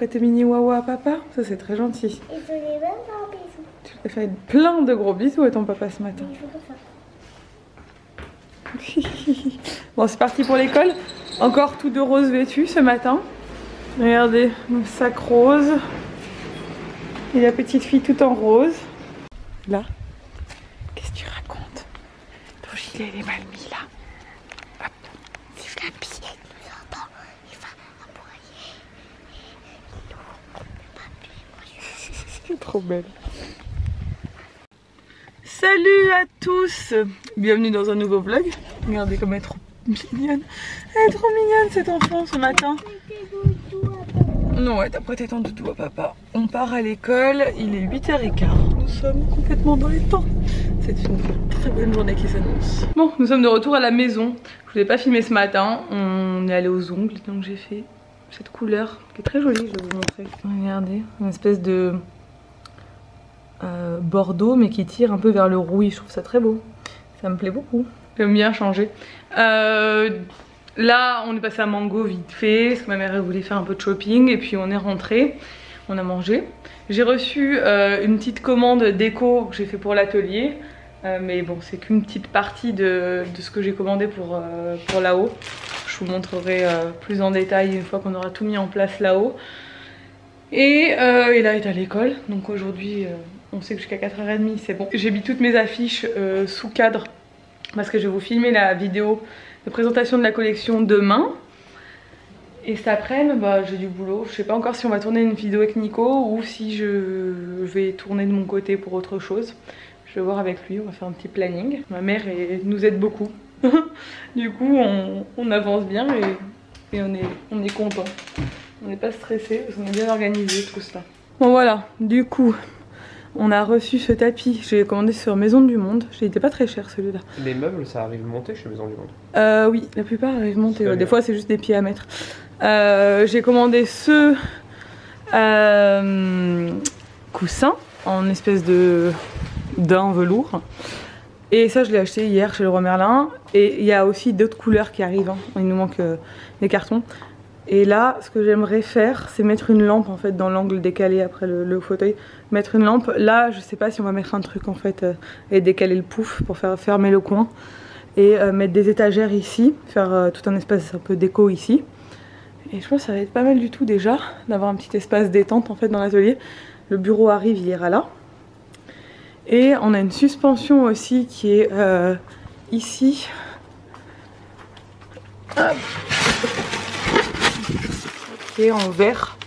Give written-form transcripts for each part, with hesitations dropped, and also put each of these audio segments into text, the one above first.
tes mini wawa à papa? Ça c'est très gentil. Et je voulais même faire un bisou. Tu as fait plein de gros bisous à ton papa ce matin. Il faut que ça. Bon, c'est parti pour l'école. Encore tout de rose vêtu ce matin. Regardez, mon sac rose. Et la petite fille tout en rose. Là, qu'est-ce que tu racontes? Ton gilet il est mal mis là. Hop, siffle un pied. Il va aboyer. C'est trop belle. Salut à tous. Bienvenue dans un nouveau vlog. Regardez comme elle est trop mignonne. Elle est trop mignonne cette enfant ce matin. Non, ouais, t'as prêté ton doudou à papa. On part à l'école, il est 8h15. Nous sommes complètement dans les temps. C'est une très bonne journée qui s'annonce. Bon, nous sommes de retour à la maison. Je voulais pas filmer ce matin. On est allé aux ongles, donc j'ai fait cette couleur qui est très jolie, je vais vous montrer. Regardez, une espèce de bordeaux, mais qui tire un peu vers le rouille. Je trouve ça très beau. Ça me plaît beaucoup. J'aime bien changer. Là, on est passé à Mango vite fait, parce que ma mère voulait faire un peu de shopping, et puis on est rentré, on a mangé. J'ai reçu une petite commande déco que j'ai fait pour l'atelier, mais bon, c'est qu'une petite partie de ce que j'ai commandé pour là-haut. Je vous montrerai plus en détail une fois qu'on aura tout mis en place là-haut. Et là, il est à l'école, donc aujourd'hui, on sait que jusqu'à 4h30, c'est bon. J'ai mis toutes mes affiches sous cadre, parce que je vais vous filmer la vidéo de présentation de la collection demain. Et cet après-midi, bah, j'ai du boulot. Je sais pas encore si on va tourner une vidéo avec Nico ou si je vais tourner de mon côté pour autre chose. Je vais voir avec lui, on va faire un petit planning. Ma mère nous aide beaucoup. Du coup, on avance bien et on est content. On n'est pas stressé parce qu'on est bien organisé tout cela. Bon voilà, du coup, on a reçu ce tapis, j'ai commandé sur Maison du Monde. Il était pas très cher celui-là. Les meubles, ça arrive monté chez Maison du Monde? Oui, la plupart arrivent montés. Ouais. Des fois, c'est juste des pieds à mettre. J'ai commandé ce coussin en espèce de daim velours. Et ça, je l'ai acheté hier chez Leroy Merlin. Et il y a aussi d'autres couleurs qui arrivent. Hein. Il nous manque des cartons. Et là, ce que j'aimerais faire, c'est mettre une lampe en fait dans l'angle décalé après le fauteuil. Mettre une lampe. Là, je sais pas si on va mettre un truc en fait et décaler le pouf pour faire fermer le coin. Et mettre des étagères ici. Faire tout un espace un peu déco ici. Et je pense que ça va être pas mal du tout déjà d'avoir un petit espace détente en fait dans l'atelier. Le bureau arrive, il ira là. Et on a une suspension aussi qui est ici. Hop. Qui est en verre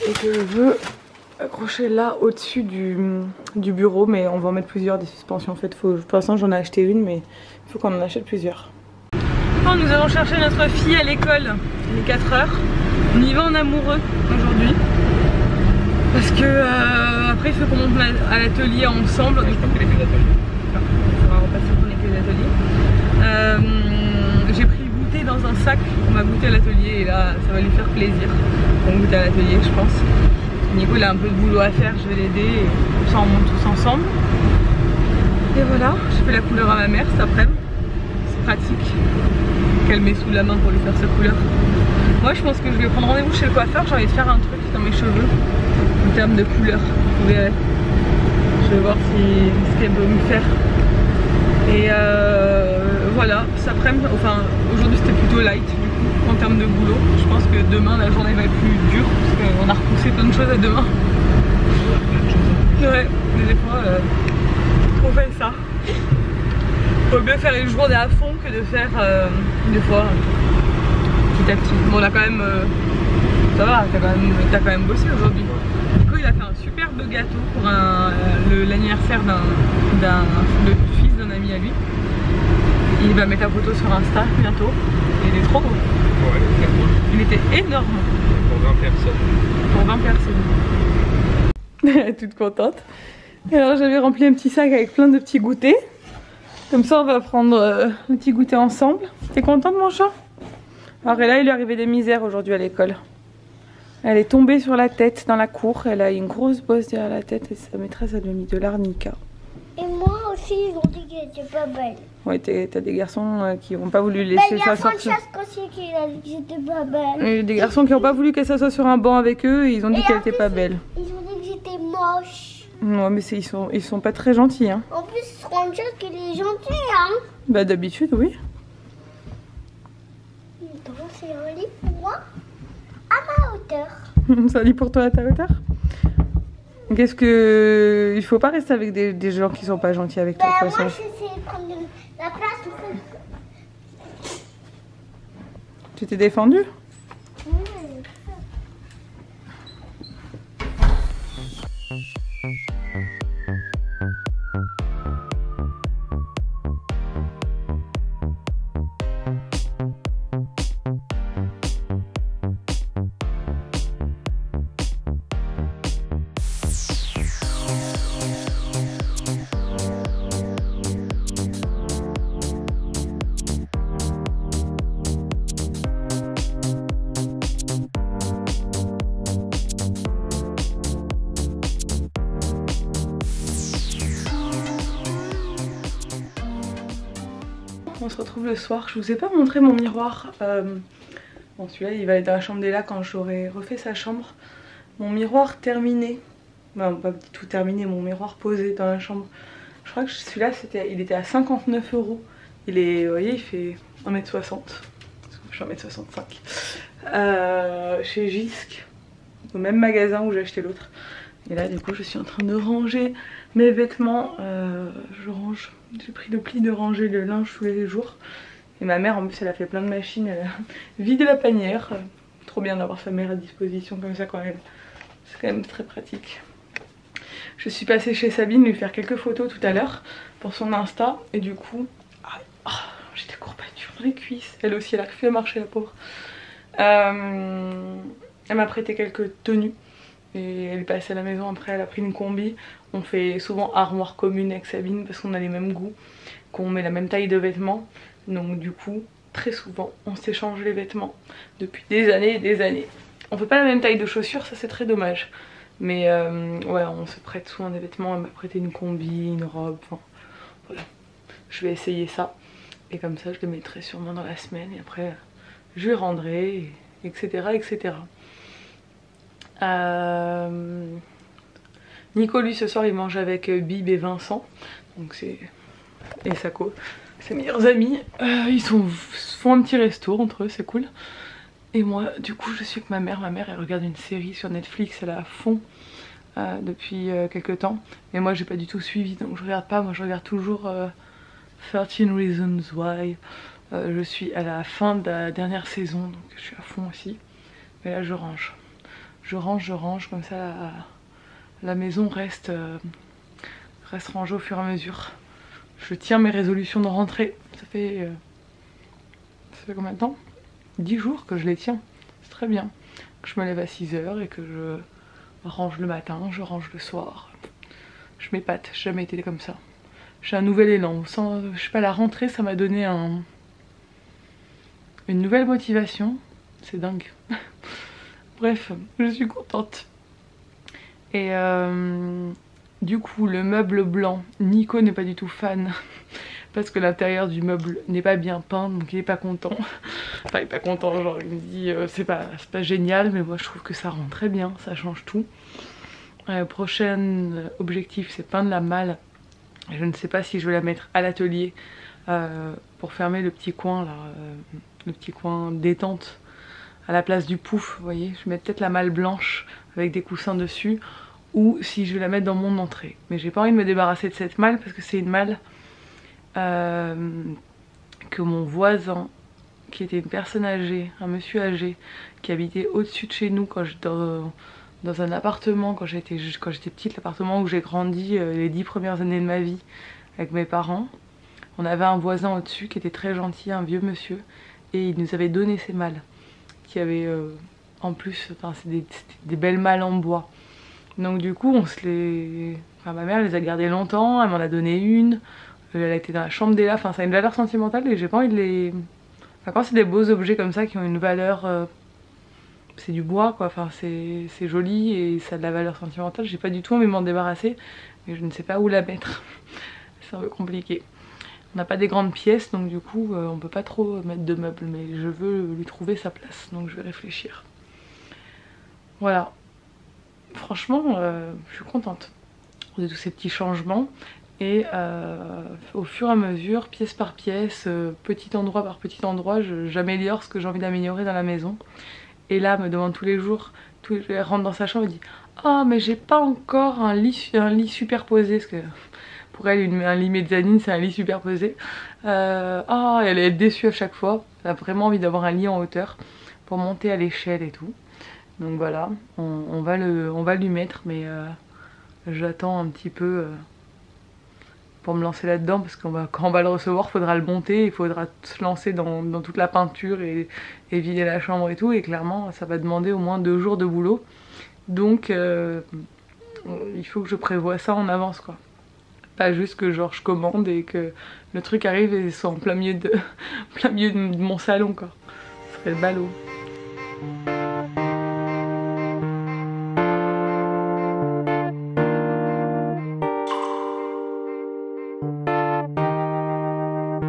et que je veux accrocher là au-dessus du bureau, mais on va en mettre plusieurs des suspensions en fait. Pour l'instant j'en ai acheté une, mais il faut qu'on en achète plusieurs. Bon, nous allons chercher notre fille à l'école, il est 4h. On y va en amoureux aujourd'hui parce que après il faut qu'on monte à l'atelier ensemble. Du coup, on va repasser pour les clés d'atelier. J'ai pris goûter dans un sac, on va goûter à l'atelier et là ça va lui faire plaisir. On goûte à l'atelier, je pense. Nico il a un peu de boulot à faire, je vais l'aider et comme ça on monte tous ensemble. Et voilà, j'ai fait la couleur à ma mère cet après-midi. C'est pratique qu'elle met sous la main pour lui faire sa couleur. Moi je pense que je vais prendre rendez-vous chez le coiffeur, j'ai envie de faire un truc dans mes cheveux en termes de couleur, vous verrez. Je vais voir ce qu'elle peut me faire. Et voilà, cet après-midi, enfin aujourd'hui c'était plutôt light du coup en termes de boulot. Je pense que demain la journée va être plus dure parce qu'on a repoussé plein de choses à demain. Ouais, mais des fois on fait ça. Faut mieux faire une journée à fond que de faire des fois petit à petit. Bon on a quand même, ça va, t'as quand même bossé aujourd'hui. Nico il a fait un superbe gâteau pour l'anniversaire du fils d'un ami à lui. Il va mettre la photo sur Insta bientôt. Et il est trop beau. Ouais, très beau. Il était énorme. Pour 20 personnes. Pour 20 personnes. Elle est toute contente. Et alors j'avais rempli un petit sac avec plein de petits goûters. Comme ça on va prendre un petit goûter ensemble. T'es contente mon chat? Alors et là il lui est arrivé des misères aujourd'hui à l'école. Elle est tombée sur la tête dans la cour. Elle a une grosse bosse derrière la tête et sa maîtresse elle lui a mis de l'arnica. Et moi aussi, ils ont dit qu'elle était pas belle. Ouais, t'as des garçons qui n'ont pas voulu Mais laisser il y ça a sortir. Francesca aussi qui a dit que j'étais pas belle. Et des garçons qui n'ont pas voulu qu'elle s'assoie sur un banc avec eux et ils ont dit Et qu'elle en était plus, pas belle. Ils ont dit que j'étais moche. Ouais, mais ils sont pas très gentils, hein. En plus, Francesca, il est gentil, hein. Bah d'habitude, oui. Donc, c'est un lit pour moi, à ma hauteur. Ça lit pour toi à ta hauteur. Qu'est-ce que... Il faut pas rester avec des gens qui sont pas gentils avec toi, de Ben, toute moi, façon. j'essaie de prendre la place tout seul. Tu t'es défendu? On se retrouve le soir. Je vous ai pas montré mon miroir. Bon, celui-là, il va être dans la chambre d'Ella quand j'aurai refait sa chambre. Mon miroir terminé. Non, pas tout terminé, mon miroir posé dans la chambre. Je crois que celui-là, il était à 59 €. Il est, vous voyez, il fait 1m60. Je suis 1m65. Chez Jysk, au même magasin où j'ai acheté l'autre. Et là, du coup, je suis en train de ranger mes vêtements. Je range. J'ai pris le pli de ranger le linge tous les jours. Et ma mère, en plus, elle a fait plein de machines. Elle a vidé la panière. Trop bien d'avoir sa mère à disposition comme ça quand même. C'est quand même très pratique. Je suis passée chez Sabine lui faire quelques photos tout à l'heure pour son Insta. Et du coup, j'ai des courbatures dans les cuisses. Elle aussi, elle a fait marcher la pauvre. Elle m'a prêté quelques tenues. Et elle est passée à la maison après, elle a pris une combi. On fait souvent armoire commune avec Sabine parce qu'on a les mêmes goûts, qu'on met la même taille de vêtements. Donc du coup, très souvent, on s'échange les vêtements depuis des années et des années. On fait pas la même taille de chaussures, ça c'est très dommage. Mais ouais, on se prête souvent des vêtements. Elle m'a prêté une combi, une robe, enfin voilà. Je vais essayer ça. Et comme ça, je les mettrai sûrement dans la semaine. Et après, je les rendrai, etc. etc. Nico, lui, ce soir, il mange avec Bib et Vincent. Donc c'est... Et Sako, ses meilleurs amis. Ils font un petit resto entre eux, c'est cool. Et moi, du coup, je suis avec ma mère. Ma mère, elle regarde une série sur Netflix, elle est à fond depuis quelques temps. Mais moi, j'ai pas du tout suivi, donc je regarde pas. Moi, je regarde toujours 13 Reasons Why. Je suis à la fin de la dernière saison, donc je suis à fond aussi. Mais là, je range. Je range, comme ça la maison reste rangée au fur et à mesure. Je tiens mes résolutions de rentrée. Ça fait combien de temps? 10 jours que je les tiens. C'est très bien. Que je me lève à 6 h et que je range le matin, je range le soir. Je m'épate, j'ai jamais été comme ça. J'ai un nouvel élan. Je sais pas, la rentrée, ça m'a donné une nouvelle motivation. C'est dingue. Bref, je suis contente. Et du coup, le meuble blanc, Nico n'est pas du tout fan. Parce que l'intérieur du meuble n'est pas bien peint, donc il est pas content. Enfin, il est pas content, genre il me dit c'est pas génial, mais moi je trouve que ça rend très bien, ça change tout. Prochain objectif, c'est peindre la malle. Je ne sais pas si je vais la mettre à l'atelier pour fermer le petit coin là, le petit coin détente à la place du pouf, vous voyez. Je vais mettre peut-être la malle blanche avec des coussins dessus, ou si je vais la mettre dans mon entrée. Mais j'ai pas envie de me débarrasser de cette malle parce que c'est une malle que mon voisin, qui était une personne âgée, un monsieur âgé, qui habitait au-dessus de chez nous quand j'étais dans un appartement, quand j'étais petite, l'appartement où j'ai grandi les 10 premières années de ma vie avec mes parents. On avait un voisin au-dessus qui était très gentil, un vieux monsieur, et il nous avait donné ces malles. Qui avait en plus, enfin, c'était des belles malles en bois. Donc du coup, ma mère les a gardées longtemps, elle m'en a donné une. Elle a été dans la chambre d'Ella, enfin ça a une valeur sentimentale et j'ai pas envie de les... Enfin, quand c'est des beaux objets comme ça qui ont une valeur... c'est du bois quoi, enfin c'est joli et ça a de la valeur sentimentale, j'ai pas du tout envie de m'en débarrasser. Mais je ne sais pas où la mettre. c'est un peu compliqué. On n'a pas des grandes pièces, donc du coup on peut pas trop mettre de meubles, mais je veux lui trouver sa place, donc je vais réfléchir. Voilà, franchement je suis contente de tous ces petits changements. Et au fur et à mesure, pièce par pièce, petit endroit par petit endroit, j'améliore ce que j'ai envie d'améliorer dans la maison. Et là, elle me demande tous les jours, elle rentre dans sa chambre et dit « Ah, mais j'ai pas encore un lit superposé », parce que pour elle, un lit mezzanine, c'est un lit superposé. Ah, elle est déçue à chaque fois, elle a vraiment envie d'avoir un lit en hauteur pour monter à l'échelle et tout. Donc voilà, on va lui mettre, mais j'attends un petit peu pour me lancer là-dedans, parce que quand on va le recevoir, il faudra le monter, il faudra se lancer dans toute la peinture et vider la chambre et tout, et clairement ça va demander au moins 2 jours de boulot, donc il faut que je prévoie ça en avance, quoi. Pas juste que genre je commande et que le truc arrive et soit en plein milieu de mon salon, quoi. Ce serait le ballot.